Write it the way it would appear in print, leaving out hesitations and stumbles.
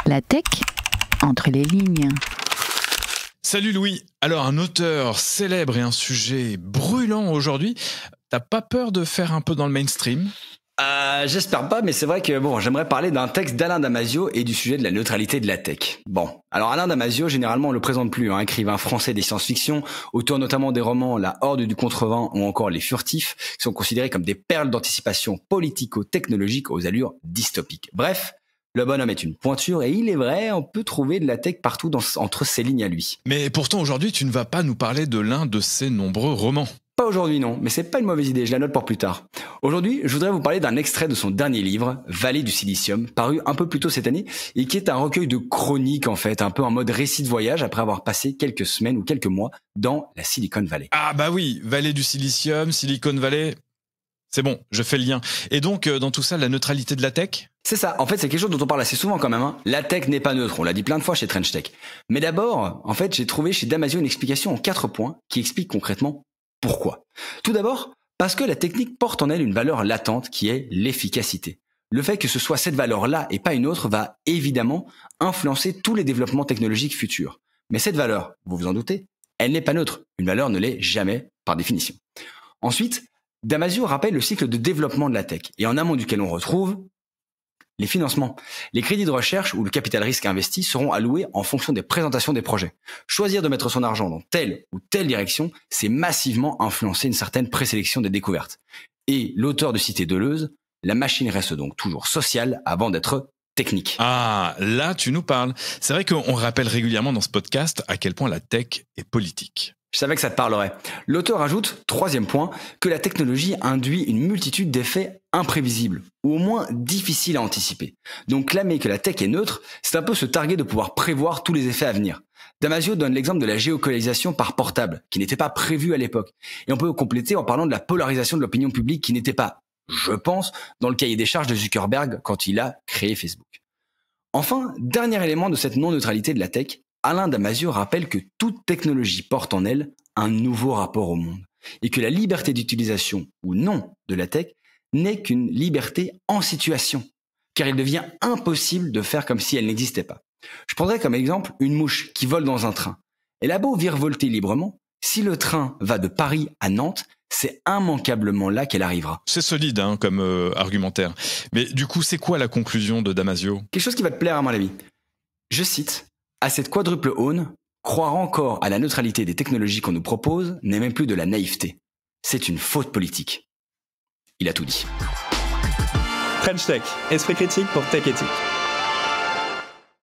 La tech, entre les lignes. Salut Louis. Alors, un auteur célèbre et un sujet brûlant aujourd'hui. T'as pas peur de faire un peu dans le mainstream ? J'espère pas, mais c'est vrai que j'aimerais parler d'un texte d'Alain Damasio et du sujet de la neutralité de la tech. Bon, alors Alain Damasio, généralement on le présente plus, écrivain français des science-fiction, auteur notamment des romans La Horde du Contrevent ou encore Les Furtifs, qui sont considérés comme des perles d'anticipation politico-technologique aux allures dystopiques. Bref, le bonhomme est une pointure et il est vrai, on peut trouver de la tech partout entre ses lignes à lui. Mais pourtant aujourd'hui, tu ne vas pas nous parler de l'un de ses nombreux romans. Pas aujourd'hui non, mais c'est pas une mauvaise idée, je la note pour plus tard. Aujourd'hui, je voudrais vous parler d'un extrait de son dernier livre, Vallée du Silicium, paru un peu plus tôt cette année, et qui est un recueil de chroniques en fait, un peu en mode récit de voyage après avoir passé quelques semaines ou quelques mois dans la Silicon Valley. Ah bah oui, Vallée du Silicium, Silicon Valley, c'est bon, je fais le lien. Et donc, dans tout ça, la neutralité de la tech ? C'est ça, en fait c'est quelque chose dont on parle assez souvent quand même. La tech n'est pas neutre, on l'a dit plein de fois chez Trench Tech. Mais d'abord, en fait, j'ai trouvé chez Damasio une explication en 4 points qui explique concrètement pourquoi. Tout d'abord, parce que la technique porte en elle une valeur latente qui est l'efficacité. Le fait que ce soit cette valeur-là et pas une autre va évidemment influencer tous les développements technologiques futurs. Mais cette valeur, vous vous en doutez, elle n'est pas neutre. Une valeur ne l'est jamais par définition. Ensuite, Damasio rappelle le cycle de développement de la tech et en amont duquel on retrouve les financements. Les crédits de recherche ou le capital risque investi seront alloués en fonction des présentations des projets. Choisir de mettre son argent dans telle ou telle direction, c'est massivement influencer une certaine présélection des découvertes. Et l'auteur de Cité Deleuze, la machine reste donc toujours sociale avant d'être technique. Ah, là tu nous parles. C'est vrai qu'on rappelle régulièrement dans ce podcast à quel point la tech est politique. Je savais que ça te parlerait. L'auteur ajoute, 3e point, que la technologie induit une multitude d'effets imprévisibles, ou au moins difficiles à anticiper. Donc clamer que la tech est neutre, c'est un peu se targuer de pouvoir prévoir tous les effets à venir. Damasio donne l'exemple de la géolocalisation par portable, qui n'était pas prévue à l'époque. Et on peut compléter en parlant de la polarisation de l'opinion publique qui n'était pas, je pense, dans le cahier des charges de Zuckerberg quand il a créé Facebook. Enfin, dernier élément de cette non-neutralité de la tech, Alain Damasio rappelle que toute technologie porte en elle un nouveau rapport au monde et que la liberté d'utilisation ou non de la tech n'est qu'une liberté en situation, car il devient impossible de faire comme si elle n'existait pas. Je prendrais comme exemple une mouche qui vole dans un train. Elle a beau virevolter librement, si le train va de Paris à Nantes, c'est immanquablement là qu'elle arrivera. C'est solide comme argumentaire. Mais du coup, c'est quoi la conclusion de Damasio ? Quelque chose qui va te plaire à mon avis. Je cite: à cette quadruple aune, croire encore à la neutralité des technologies qu'on nous propose n'est même plus de la naïveté. C'est une faute politique. Il a tout dit. French Tech, esprit critique pour tech éthique.